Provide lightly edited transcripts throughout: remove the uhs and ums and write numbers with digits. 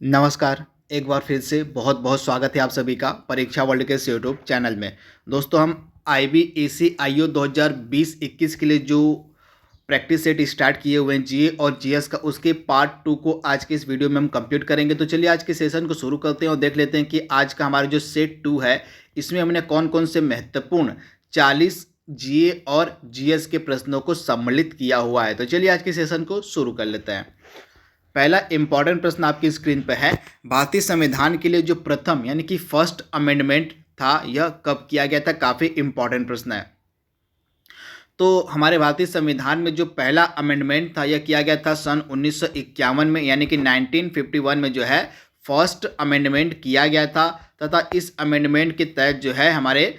नमस्कार। एक बार फिर से बहुत बहुत स्वागत है आप सभी का परीक्षा वर्ल्ड के इस यूट्यूब चैनल में। दोस्तों, हम IBAC IO 2020-21 के लिए जो प्रैक्टिस सेट स्टार्ट किए हुए हैं जीए और जीएस का, उसके पार्ट 2 को आज के इस वीडियो में हम कंप्लीट करेंगे। तो चलिए आज के सेशन को शुरू करते हैं और देख लेते हैं कि आज का हमारा जो सेट 2 है, इसमें हमने कौन कौन से महत्वपूर्ण 40 जीए और जीएस के प्रश्नों को सम्मिलित किया हुआ है। तो चलिए आज के सेशन को शुरू कर लेते हैं। पहला इंपॉर्टेंट प्रश्न आपकी स्क्रीन पर है, भारतीय संविधान के लिए जो प्रथम यानी कि फर्स्ट अमेंडमेंट था, यह कब किया गया था। काफ़ी इंपॉर्टेंट प्रश्न है। तो हमारे भारतीय संविधान में जो पहला अमेंडमेंट था, यह किया गया था सन 1951 में, यानी कि 1951 में जो है फर्स्ट अमेंडमेंट किया गया था। तथा इस अमेंडमेंट के तहत जो है हमारे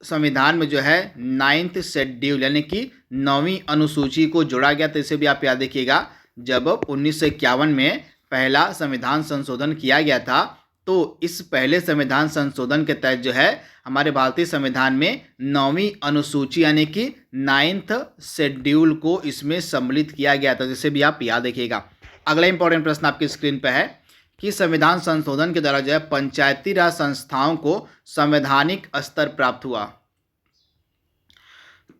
संविधान में जो है 9th शेड्यूल यानी कि 9वीं अनुसूची को जोड़ा गया। तो इसे भी आप याद रखिएगा। जब 1951 में पहला संविधान संशोधन किया गया था, तो इस पहले संविधान संशोधन के तहत जो है हमारे भारतीय संविधान में 9वीं अनुसूची यानी कि 9th शेड्यूल को इसमें सम्मिलित किया गया था, जिसे भी आप याद रखिएगा। अगला इंपॉर्टेंट प्रश्न आपकी स्क्रीन पर है कि संविधान संशोधन के द्वारा जो है पंचायती राज संस्थाओं को संवैधानिक स्तर प्राप्त हुआ।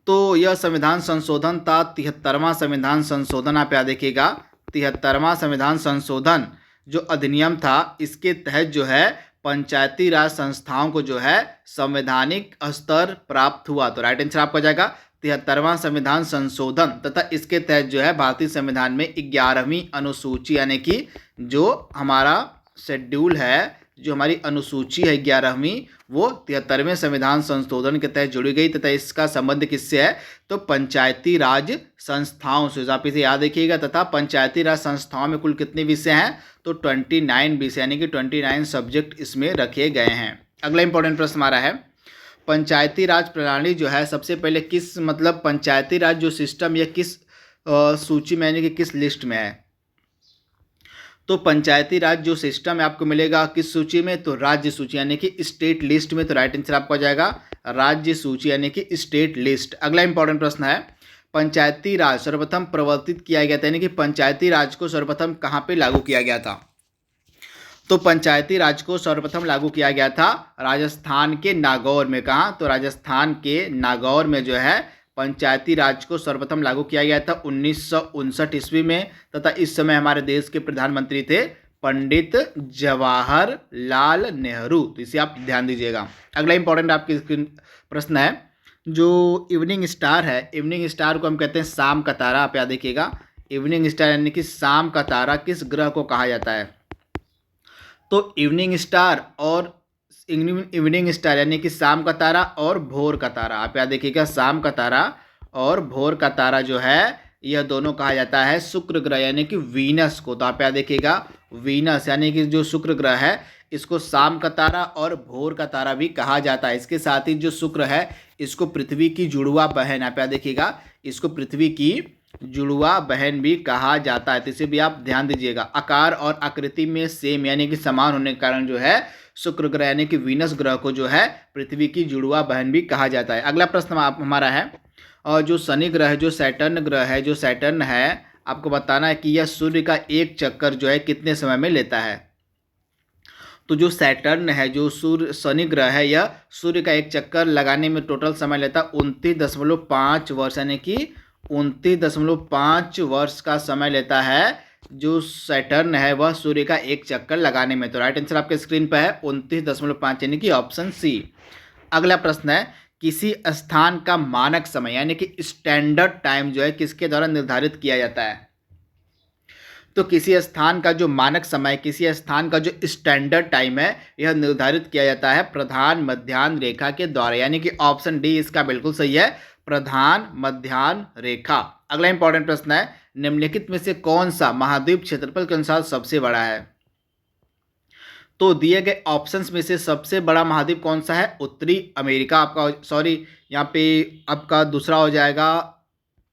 तो यह संविधान संशोधन था 73वां संविधान संशोधन। आप याद रखिएगा, 73वां संविधान संशोधन जो अधिनियम था, इसके तहत जो है पंचायती राज संस्थाओं को जो है संवैधानिक स्तर प्राप्त हुआ। तो राइट आंसर आपका जाएगा 73वां संविधान संशोधन। तथा इसके तहत जो है भारतीय संविधान में 11वीं अनुसूची यानी कि जो हमारा शेड्यूल है, जो हमारी अनुसूची है 11वीं, वो 73वें संविधान संशोधन के तहत जुड़ी गई। तथा इसका संबंध किससे है, तो पंचायती राज संस्थाओं से। आप इसे याद रखिएगा। तथा पंचायती राज संस्थाओं में कुल कितने विषय हैं, तो 29 विषय यानी कि 29 सब्जेक्ट इसमें रखे गए हैं। अगला इंपॉर्टेंट प्रश्न हमारा है, पंचायती राज प्रणाली जो है सबसे पहले किस पंचायती राज जो सिस्टम, यह किस सूची में यानी कि किस लिस्ट में है। तो पंचायती राज जो सिस्टम है आपको मिलेगा किस सूची में, तो राज्य सूची यानी कि स्टेट लिस्ट में। तो राइट आंसर आपका जाएगा राज्य सूची यानी कि स्टेट लिस्ट। अगला इंपॉर्टेंट प्रश्न है, पंचायती राज सर्वप्रथम प्रवर्तित किया गया था, यानी कि पंचायती राज को सर्वप्रथम कहाँ पे लागू किया गया था। तो पंचायती राज को सर्वप्रथम लागू किया गया था राजस्थान के नागौर में। कहाँ, तो राजस्थान के नागौर में जो है पंचायती राज को सर्वप्रथम लागू किया गया था 1959 ईस्वी में। तथा इस समय हमारे देश के प्रधानमंत्री थे पंडित जवाहरलाल नेहरू। तो इसे आप ध्यान दीजिएगा। अगला इंपॉर्टेंट आपकी प्रश्न है, जो इवनिंग स्टार है, इवनिंग स्टार को हम कहते हैं शाम का तारा। आप याद रखिएगा, इवनिंग स्टार यानी कि शाम का तारा किस ग्रह को कहा जाता है। तो इवनिंग स्टार और इवनिंग स्टार यानी कि शाम का तारा और भोर का तारा, आप याद देखिएगा, शाम का तारा और भोर का तारा जो है, यह दोनों कहा जाता है शुक्र ग्रह यानी कि वीनस को। तो आप याद देखिएगा, वीनस यानी कि जो शुक्र ग्रह है, इसको शाम का तारा और भोर का तारा भी कहा जाता है। इसके साथ ही जो शुक्र है, इसको पृथ्वी की जुड़वा बहन, आप याद देखिएगा, इसको पृथ्वी की जुड़वा बहन भी कहा जाता है। तो इसे भी आप ध्यान दीजिएगा। आकार और आकृति में सेम यानी कि समान होने के कारण जो है शुक्र ग्रह यानी कि वीनस ग्रह को जो है पृथ्वी की जुड़वा बहन भी कहा जाता है। अगला प्रश्न हमारा है, और जो शनि ग्रह जो सैटर्न ग्रह है, जो सैटर्न है, आपको बताना है कि यह सूर्य का एक चक्कर जो है कितने समय में लेता है। तो जो सैटर्न है, जो सूर्य शनि ग्रह है, यह सूर्य का एक चक्कर लगाने में टोटल समय लेता 29.5 वर्ष यानी कि 29.5 वर्ष का समय लेता है जो सैटर्न है वह सूर्य का एक चक्कर लगाने में। तो राइट आंसर आपके स्क्रीन पर है 29.5 यानी कि ऑप्शन सी। अगला प्रश्न है, किसी स्थान का मानक समय यानी कि स्टैंडर्ड टाइम जो है किसके द्वारा निर्धारित किया जाता है। तो किसी स्थान का जो मानक समय, किसी स्थान का जो स्टैंडर्ड टाइम है, यह निर्धारित किया जाता है प्रधान मध्याह्न रेखा के द्वारा, यानी कि ऑप्शन डी इसका बिल्कुल सही है, प्रधान मध्याह्न रेखा। अगला इंपॉर्टेंट प्रश्न है, निम्नलिखित में से कौन सा महाद्वीप क्षेत्रफल के अनुसार सबसे बड़ा है। तो दिए गए ऑप्शंस में से सबसे बड़ा महाद्वीप कौन सा है, उत्तरी अमेरिका। आपका यहाँ पे आपका दूसरा हो जाएगा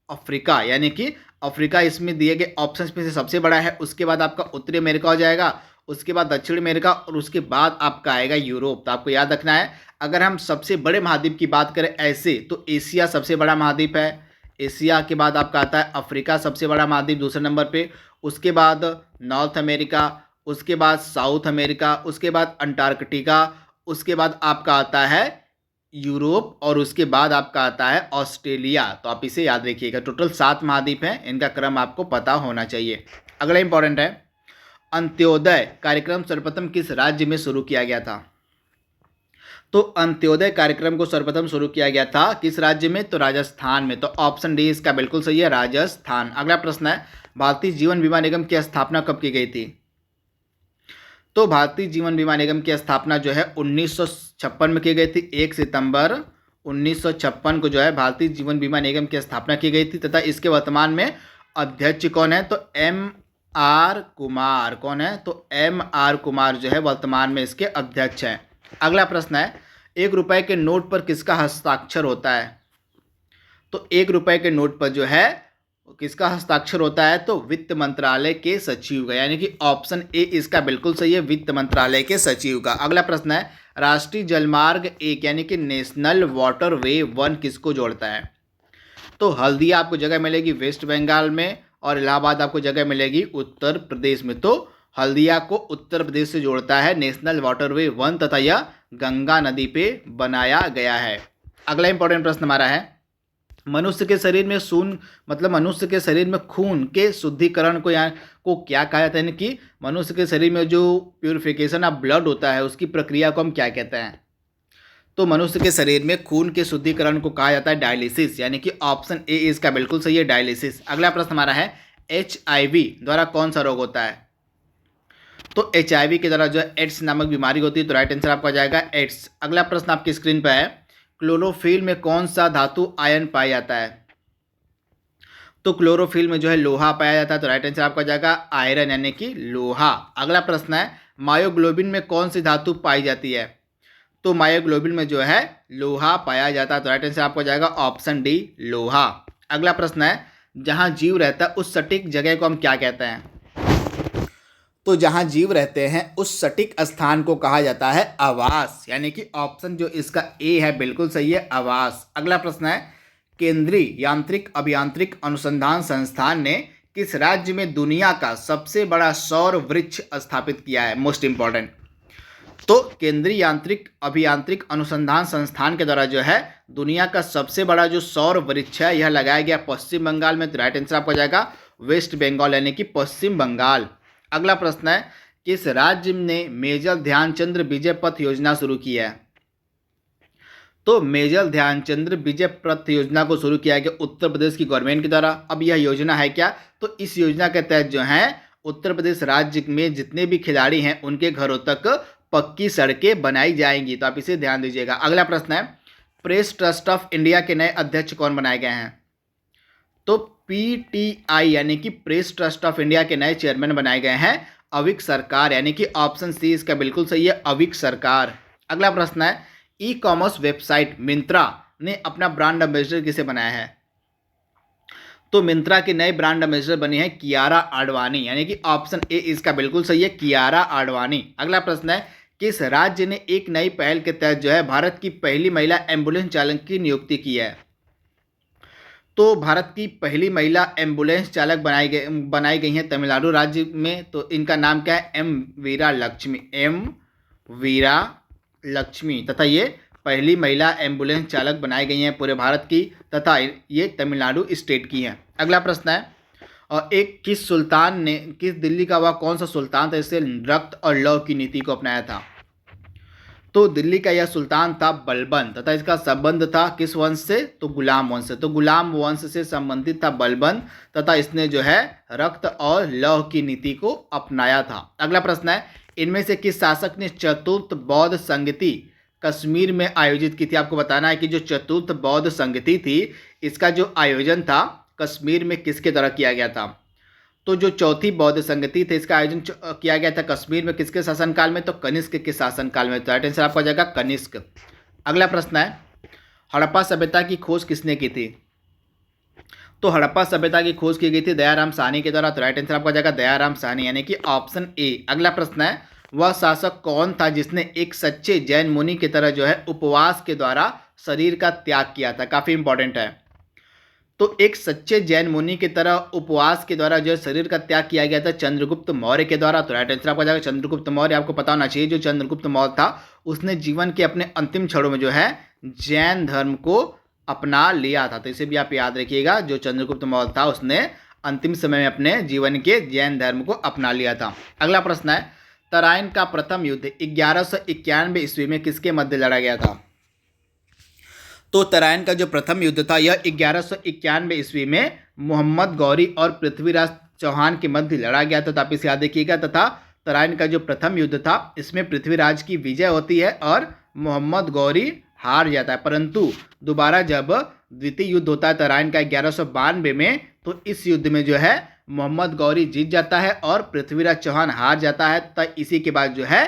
अफ्रीका, यानी कि अफ्रीका इसमें दिए गए ऑप्शंस में से सबसे बड़ा है। उसके बाद आपका उत्तरी अमेरिका हो जाएगा, उसके बाद दक्षिण अमेरिका और उसके बाद आपका आएगा यूरोप। तो आपको याद रखना है, अगर हम सबसे बड़े महाद्वीप की बात करें ऐसे, तो एशिया सबसे बड़ा महाद्वीप है। एशिया के बाद आपका आता है अफ्रीका, सबसे बड़ा महाद्वीप दूसरे नंबर पे। उसके बाद नॉर्थ अमेरिका, उसके बाद साउथ अमेरिका, उसके बाद अंटार्कटिका, उसके बाद आपका आता है यूरोप और उसके बाद आपका आता है ऑस्ट्रेलिया। तो आप इसे याद रखिएगा। टोटल 7 महाद्वीप हैं, इनका क्रम आपको पता होना चाहिए। अगला इंपॉर्टेंट है, अंत्योदय कार्यक्रम सर्वप्रथम किस राज्य में शुरू किया गया था? तो अंत्योदय कार्यक्रम को सर्वप्रथम शुरू किया गया था किस राज्य में? तो राजस्थान में। तो ऑप्शन डी इसका बिल्कुल सही है, राजस्थान। अगला प्रश्न है, भारतीय जीवन बीमा निगम की स्थापना कब की गई थी? तो भारतीय जीवन बीमा निगम की स्थापना जो है 1956 में की गई थी। 1 सितंबर 1956 को जो है भारतीय जीवन बीमा निगम की स्थापना की गई थी तथा इसके वर्तमान में अध्यक्ष कौन है? तो एम आर कुमार। कौन है? तो एम आर कुमार जो है वर्तमान में इसके अध्यक्ष हैं। अगला प्रश्न है, 1 रुपए के नोट पर किसका हस्ताक्षर होता है? तो 1 रुपए के नोट पर जो है किसका हस्ताक्षर होता है? तो वित्त मंत्रालय के सचिव का, यानी कि ऑप्शन ए इसका बिल्कुल सही है, वित्त मंत्रालय के सचिव का। अगला प्रश्न है, राष्ट्रीय जलमार्ग 1 यानी कि नेशनल वाटरवे 1 किसको जोड़ता है? तो हल्दिया आपको जगह मिलेगी वेस्ट बंगाल में और इलाहाबाद आपको जगह मिलेगी उत्तर प्रदेश में। तो हल्दिया को उत्तर प्रदेश से जोड़ता है नेशनल वाटरवे 1 तथा यह गंगा नदी पे बनाया गया है। अगला इंपॉर्टेंट प्रश्न हमारा है, मनुष्य के शरीर में मनुष्य के शरीर में खून के शुद्धिकरण को क्या कहा जाता है? यानी कि मनुष्य के शरीर में जो प्यूरिफिकेशन ऑफ ब्लड होता है उसकी प्रक्रिया को हम क्या कहते हैं? तो मनुष्य के शरीर में खून के शुद्धिकरण को कहा जाता है डायलिसिस, यानी कि ऑप्शन ए इसका बिल्कुल सही है, डायलिसिस। अगला प्रश्न हमारा है, HIV द्वारा कौन सा रोग होता है? तो HIV के द्वारा जो है एड्स नामक बीमारी होती है। तो राइट आंसर आपका जाएगा एड्स। अगला प्रश्न आपकी स्क्रीन पर है, क्लोरोफिल में कौन सा धातु आयन पाया जाता है? तो क्लोरोफिल में जो है लोहा पाया जाता है। तो राइट आंसर आपका जाएगा आयरन, यानी कि लोहा। अगला प्रश्न है, मायोग्लोबिन में कौन सी धातु पाई जाती है? तो मायोग्लोबिन में जो है लोहा पाया जाता है। तो राइट आंसर आपको जाएगा ऑप्शन डी, लोहा। अगला प्रश्न है, जहां जीव रहता है उस सटीक जगह को हम क्या कहते हैं? तो जहां जीव रहते हैं उस सटीक स्थान को कहा जाता है आवास, यानी कि ऑप्शन जो इसका ए है बिल्कुल सही है, आवास। अगला प्रश्न है, केंद्रीय यांत्रिक अभियांत्रिक अनुसंधान संस्थान ने किस राज्य में दुनिया का सबसे बड़ा सौर वृक्ष स्थापित किया है? Most important. तो केंद्रीय यांत्रिक अभियांत्रिक अनुसंधान संस्थान के द्वारा जो है दुनिया का सबसे बड़ा जो सौर वृक्ष है यह लगाया गया पश्चिम बंगाल में। तो राइट आंसर आपका जाएगा वेस्ट बंगाल, यानी कि पश्चिम बंगाल। अगला प्रश्न है, किस राज्य ने मेजर ध्यानचंद्र विजय पथ योजना शुरू की है? तो मेजर ध्यानचंद्र विजय पथ योजना को शुरू किया गया उत्तर प्रदेश की गवर्नमेंट के द्वारा। अब यह योजना है क्या? तो इस योजना के तहत जो है उत्तर प्रदेश राज्य में जितने भी खिलाड़ी हैं उनके घरों तक पक्की सड़कें बनाई जाएंगी। तो आप इसे ध्यान दीजिएगा। अगला प्रश्न है, प्रेस ट्रस्ट ऑफ इंडिया के नए अध्यक्ष कौन बनाए गए हैं? तो PTI यानी कि प्रेस ट्रस्ट ऑफ इंडिया के नए चेयरमैन बनाए गए हैं अविक सरकार, यानी कि ऑप्शन सी इसका बिल्कुल सही है, अविक सरकार। अगला प्रश्न है, ई-कॉमर्स वेबसाइट मिंत्रा ने अपना ब्रांड एम्बेसडर किसे बनाया है? तो मिंत्रा के नए ब्रांड एम्बेसडर बनी है कियारा आडवाणी, यानी कि ऑप्शन ए इसका बिल्कुल सही है, कियारा आडवाणी। अगला प्रश्न है, किस राज्य ने एक नई पहल के तहत जो है भारत की पहली महिला एम्बुलेंस चालक की नियुक्ति की है? तो भारत की पहली महिला एम्बुलेंस चालक बनाई गई हैं तमिलनाडु राज्य में। तो इनका नाम क्या है? एम वीरा लक्ष्मी तथा ये पहली महिला एम्बुलेंस चालक बनाई गई हैं पूरे भारत की तथा ये तमिलनाडु स्टेट की हैं। अगला प्रश्न है, और किस दिल्ली का वह कौन सा सुल्तान था इससे रक्त और लौ की नीति को अपनाया था? तो दिल्ली का यह सुल्तान था बलबन तथा इसका संबंध था किस वंश से? तो गुलाम वंश से। तो गुलाम वंश से संबंधित था बलबन तथा इसने जो है रक्त और लौह की नीति को अपनाया था। अगला प्रश्न है, इनमें से किस शासक ने चतुर्थ बौद्ध संगति कश्मीर में आयोजित की थी? आपको बताना है कि जो चतुर्थ बौद्ध संगति थी इसका जो आयोजन था कश्मीर में किसके द्वारा किया गया था? तो जो चौथी बौद्ध संगति थी इसका आयोजन किया गया था कश्मीर में किसके शासनकाल में? तो कनिष्क के शासनकाल में। तो राइट आंसर आपका जाएगा कनिष्क। अगला प्रश्न है, हड़प्पा सभ्यता की खोज किसने की थी? तो हड़प्पा सभ्यता की खोज की गई थी दयाराम साहनी के द्वारा। तो राइट आंसर आपका जाएगा दयाराम साहनी, यानी कि ऑप्शन ए। अगला प्रश्न है, वह शासक कौन था जिसने एक सच्चे जैन मुनि की तरह जो है उपवास के द्वारा शरीर का त्याग किया था? काफी इंपॉर्टेंट है। तो एक सच्चे जैन मुनि की तरह उपवास के द्वारा जो है शरीर का त्याग किया गया था चंद्रगुप्त मौर्य के द्वारा। तो राइट आंसर आपका जाएगा चंद्रगुप्त मौर्य। आपको पता होना चाहिए जो चंद्रगुप्त मौर्य था उसने जीवन के अपने अंतिम क्षणों में जो है जैन धर्म को अपना लिया था। तो इसे भी आप याद रखिएगा, जो चंद्रगुप्त मौर्य था उसने अंतिम समय में अपने जीवन के जैन धर्म को अपना लिया था। अगला प्रश्न है, तराइन का प्रथम युद्ध 1191 ईस्वी में किसके मध्य लड़ा गया था? तो तराइन का जो प्रथम युद्ध था यह 1191 ईस्वी में मोहम्मद गौरी और पृथ्वीराज चौहान के मध्य लड़ा गया था। तो आप इसे याद रखिएगा। तथा तराइन का जो प्रथम युद्ध था इसमें पृथ्वीराज की विजय होती है और मोहम्मद गौरी हार जाता है। परंतु दोबारा जब द्वितीय युद्ध होता है तराइन का 1192 में, तो इस युद्ध में जो है मोहम्मद गौरी जीत जाता है और पृथ्वीराज चौहान हार जाता है। तो इसी के बाद जो है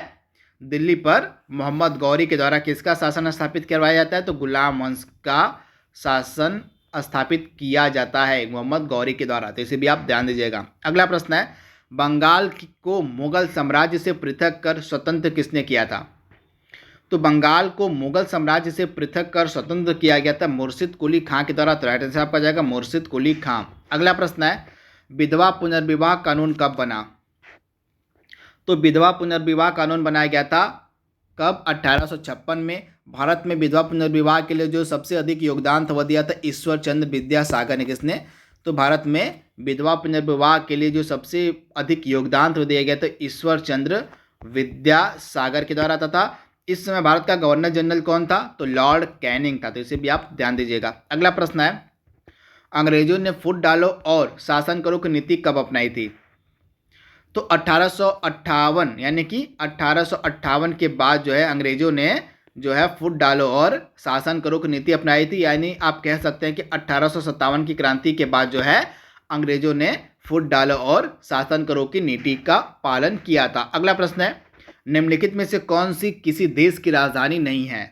दिल्ली पर मोहम्मद गौरी के द्वारा किसका शासन स्थापित करवाया जाता है? तो गुलाम वंश का शासन स्थापित किया जाता है मोहम्मद गौरी के द्वारा। तो इसे भी आप ध्यान दीजिएगा। अगला प्रश्न है, बंगाल को मुगल साम्राज्य से पृथक कर स्वतंत्र किसने किया था? तो बंगाल को मुगल साम्राज्य से पृथक कर स्वतंत्र किया गया था मुर्शिद कुली खां के द्वारा। तो राइट आंसर आपका जाएगा मुर्शिद कुली खां। अगला प्रश्न है, विधवा पुनर्विवाह कानून कब बना? तो विधवा पुनर्विवाह कानून बनाया गया था कब? 1856 में। भारत में विधवा पुनर्विवाह के लिए जो सबसे अधिक योगदान था वह दिया था ईश्वर चंद्र विद्यासागर ने। किसने? तो भारत में विधवा पुनर्विवाह के लिए जो सबसे अधिक योगदान था दिया गया था ईश्वर चंद्र विद्यासागर के द्वारा। तथा इस समय भारत का गवर्नर जनरल कौन था? तो लॉर्ड कैनिंग था। तो इसे भी आप ध्यान दीजिएगा। अगला प्रश्न है, अंग्रेजों ने फूट डालो और शासन करो की नीति कब अपनाई थी? तो 1858 यानी कि 1858 के बाद जो है अंग्रेजों ने जो है फूट डालो और शासन करो की नीति अपनाई थी। यानी आप कह सकते हैं कि 1857 की क्रांति के बाद जो है अंग्रेजों ने फूट डालो और शासन करो की नीति का पालन किया था। अगला प्रश्न है, निम्नलिखित में से कौन सी किसी देश की राजधानी नहीं है?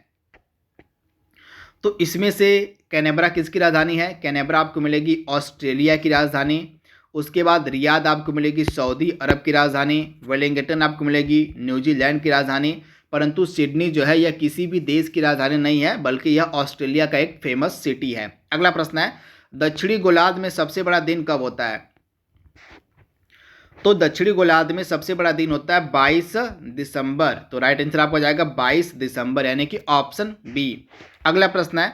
तो इसमें से कैनबरा किसकी राजधानी है? कैनबरा आपको मिलेगी ऑस्ट्रेलिया की राजधानी। उसके बाद रियाद आपको मिलेगी सऊदी अरब की राजधानी। वेलिंगटन आपको मिलेगी न्यूजीलैंड की राजधानी। परंतु सिडनी जो है यह किसी भी देश की राजधानी नहीं है, बल्कि यह ऑस्ट्रेलिया का एक फेमस सिटी है। अगला प्रश्न है, दक्षिणी गोलार्ध में सबसे बड़ा दिन कब होता है? तो दक्षिणी गोलार्ध में सबसे बड़ा दिन होता है 22 दिसंबर। तो राइट आंसर आपको जाएगा 22 दिसंबर यानी कि ऑप्शन बी। अगला प्रश्न है,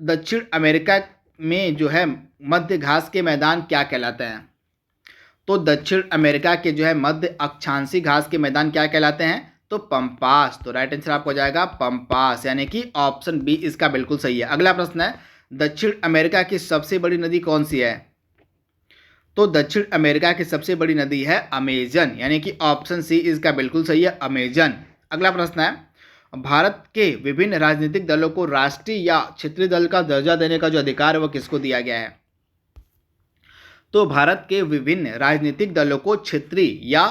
दक्षिण अमेरिका में जो है मध्य घास के मैदान क्या कहलाते हैं? तो दक्षिण अमेरिका के जो है मध्य अक्षांशी घास के मैदान क्या कहलाते हैं? तो पंपास। तो राइट आंसर आपको जाएगा पंपास यानी कि ऑप्शन बी इसका बिल्कुल सही है। अगला प्रश्न है, दक्षिण अमेरिका की सबसे बड़ी नदी कौन सी है? तो दक्षिण अमेरिका की सबसे बड़ी नदी है अमेजन यानी कि ऑप्शन सी इसका बिल्कुल सही है, अमेजन। अगला प्रश्न है, भारत के विभिन्न राजनीतिक दलों को राष्ट्रीय या क्षेत्रीय दल का दर्जा देने का जो अधिकार है वह किसको दिया गया है? तो भारत के विभिन्न राजनीतिक दलों को क्षेत्रीय या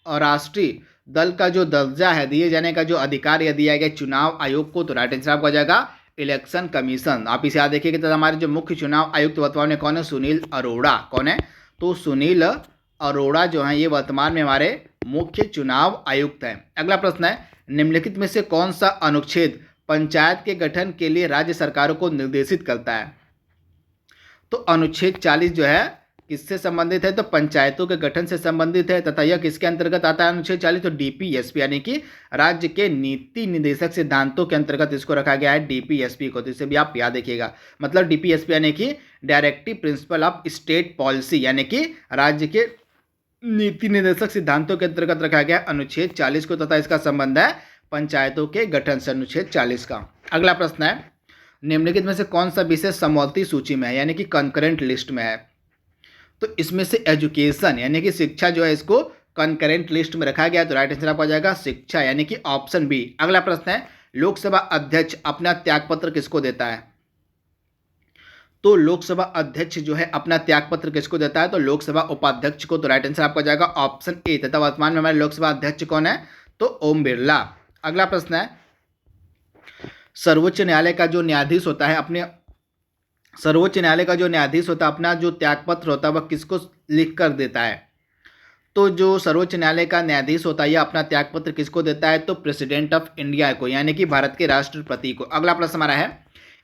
राष्ट्रीय दल का जो दर्जा है दिए जाने का जो अधिकार यह दिया गया चुनाव आयोग को। तो राइट आंसर आपका हो जाएगा इलेक्शन कमीशन। आप इसे याद देखिएगा। तो हमारे जो मुख्य चुनाव आयुक्त वर्तमान में कौन है? सुनील अरोड़ा। कौन है? तो सुनील अरोड़ा जो है ये वर्तमान में हमारे मुख्य चुनाव आयुक्त हैं। अगला प्रश्न है, निम्नलिखित में से कौन सा अनुच्छेद पंचायत के गठन के लिए राज्य सरकारों को निर्देशित करता है? तो अनुच्छेद 40 जो है किससे संबंधित है? तो पंचायतों के गठन से संबंधित है। तथा यह किसके अंतर्गत आता है अनुच्छेद 40? तो डीपीएसपी यानी कि राज्य के नीति निदेशक सिद्धांतों के अंतर्गत इसको रखा गया है डीपीएसपी को। तो इसे भी आप याद रखिएगा। मतलब डीपीएसपी यानी कि directive principle of state policy यानी कि राज्य के नीति निर्देशक सिद्धांतों के अंतर्गत रखा गया अनुच्छेद 40 को। तथा इसका संबंध है पंचायतों के गठन से अनुच्छेद 40 का। अगला प्रश्न है, निम्नलिखित में से कौन सा विषय समवर्ती सूची में है यानी कि कंकरेंट लिस्ट में है? तो इसमें से एजुकेशन यानी कि शिक्षा जो है इसको कंकरेंट लिस्ट में रखा गया। तो राइट आंसर आपको आ जाएगा शिक्षा यानी कि ऑप्शन बी। अगला प्रश्न है, लोकसभा अध्यक्ष अपना त्यागपत्र किसको देता है? तो लोकसभा अध्यक्ष जो है अपना त्यागपत्र किसको देता है? तो लोकसभा उपाध्यक्ष को। तो राइट आंसर आपको आ जाएगा ऑप्शन ए। तथा वर्तमान में हमारे लोकसभा अध्यक्ष कौन है? तो ओम बिरला। अगला प्रश्न है, सर्वोच्च न्यायालय का जो न्यायाधीश होता है अपना जो त्यागपत्र होता है वह किसको लिख कर देता है? तो जो सर्वोच्च न्यायालय का न्यायाधीश होता है यह अपना त्यागपत्र किसको देता है? तो प्रेसिडेंट ऑफ इंडिया को यानी कि भारत के राष्ट्रपति को। अगला प्रश्न हमारा है,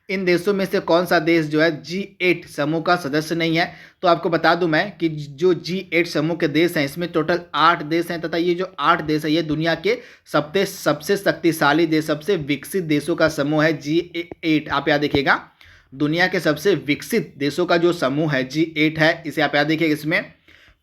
इन देशों में से कौन सा देश जो है G8 समूह का सदस्य नहीं है? तो आपको बता दूं मैं कि जो G8 समूह के देश हैं इसमें टोटल 8 देश हैं, तथा ये जो 8 देश है ये दुनिया के सबसे शक्तिशाली देश, सबसे विकसित देशों का समूह है G8। आप याद देखिएगा, दुनिया के सबसे विकसित देशों का जो समूह है G8 है, इसे आप याद देखिएगा। इसमें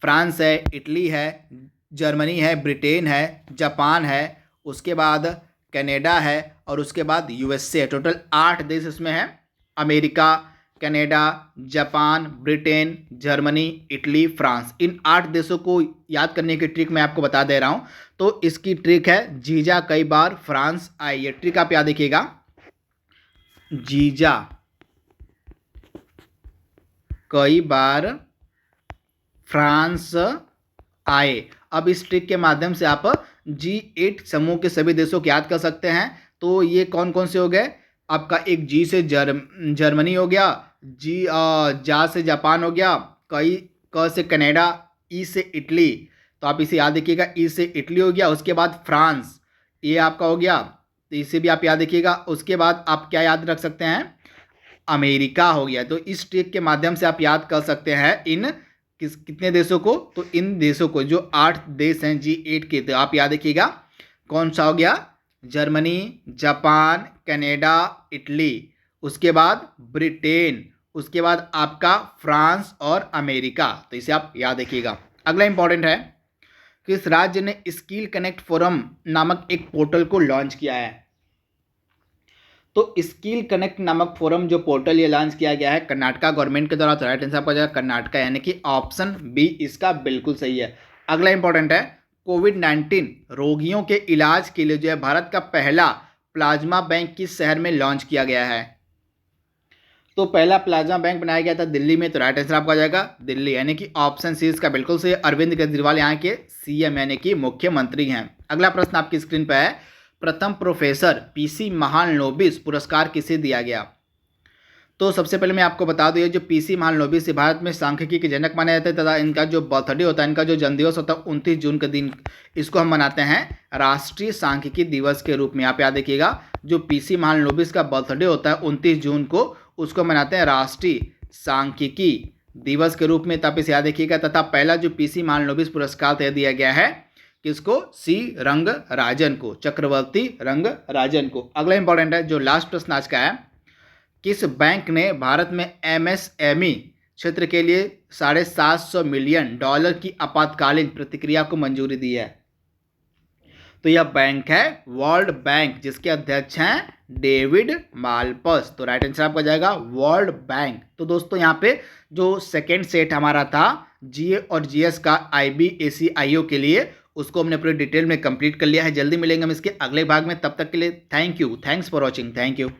फ्रांस है, इटली है, जर्मनी है, ब्रिटेन है, जापान है, उसके बाद कनाडा है और उसके बाद USA है। टोटल 8 देश इसमें हैं। America, Canada, Japan, Britain, Germany, Italy, France, इन 8 देशों को याद करने की ट्रिक मैं आपको बता दे रहा हूँ। तो इसकी ट्रिक है जीजा कई बार फ्रांस आए। ये ट्रिक आप याद देखिएगा, जीजा कई बार फ्रांस आए। अब इस ट्रिक के माध्यम से आप G8 समूह के सभी देशों को याद कर सकते हैं। तो ये कौन कौन से हो गए? आपका एक जी से जर्मनी हो गया, जा से जापान हो गया, क से कनाडा, ई से इटली। तो आप इसे याद रखिएगा, ई से इटली हो गया। उसके बाद फ्रांस, ये आपका हो गया, तो इसे भी आप याद रखिएगा। उसके बाद आप क्या याद रख सकते हैं? अमेरिका हो गया। तो इस ट्रिक के माध्यम से आप याद कर सकते हैं इन कितने देशों को? तो इन देशों को, जो 8 देश हैं G8 के, तो आप याद रखिएगा कौन सा हो गया? जर्मनी, जापान, कनाडा, इटली, उसके बाद ब्रिटेन, उसके बाद आपका फ्रांस और अमेरिका। तो इसे आप याद रखिएगा। अगला इंपॉर्टेंट है, किस राज्य ने स्किल कनेक्ट फोरम नामक एक पोर्टल को लॉन्च किया है? तो स्किल कनेक्ट नामक फोरम जो पोर्टल ये लॉन्च किया गया है कर्नाटका गवर्नमेंट के द्वारा। तो राइट आंसर आपका जाएगा कर्नाटका, यानी कि ऑप्शन बी इसका बिल्कुल सही है। अगला इंपॉर्टेंट है, कोविड-19 रोगियों के इलाज के लिए जो है भारत का पहला प्लाज्मा बैंक किस शहर में लॉन्च किया गया है? तो पहला प्लाज्मा बैंक बनाया गया था दिल्ली में। तो राइट आंसर आपका जाएगा दिल्ली, यानी कि ऑप्शन सी इसका बिल्कुल सही। अरविंद केजरीवाल यहाँ के CM यानी कि मुख्यमंत्री हैं। अगला प्रश्न आपकी स्क्रीन पर है, प्रथम प्रोफेसर PC महालनोबिस पुरस्कार किसे दिया गया? तो सबसे पहले मैं आपको बता दूं, ये जो PC महालनोबिस भारत में सांख्यिकी के जनक माने जाते हैं, तथा इनका जो बर्थडे होता है, इनका जो जन्मदिवस होता है 29 जून के दिन, इसको हम मनाते हैं राष्ट्रीय सांख्यिकी दिवस के रूप में। आप याद रखिएगा, जो PC महालनोबिस का बर्थडे होता है 29 जून को, उसको मनाते हैं राष्ट्रीय सांख्यिकी दिवस के रूप में। तब इसे याद रखिएगा। तथा पहला जो PC महालनोबिस पुरस्कार दिया गया है किसको? C रंगराजन को, चक्रवर्ती रंगराजन को। अगला इंपॉर्टेंट है, जो लास्ट प्रश्न आज का है, किस बैंक ने भारत में MSME क्षेत्र के लिए $750 मिलियन की आपातकालीन प्रतिक्रिया को मंजूरी दी है? तो यह बैंक है वर्ल्ड बैंक, जिसके अध्यक्ष हैं डेविड मालपस। तो राइट आंसर आपका जाएगा वर्ल्ड बैंक। तो दोस्तों यहाँ पे जो सेकेंड सेट हमारा था GA और GS का IBAC-IO के लिए, उसको हमने पूरे डिटेल में कंप्लीट कर लिया है। जल्दी मिलेंगे हम इसके अगले भाग में। तब तक के लिए thank you, thanks for watching, thank you.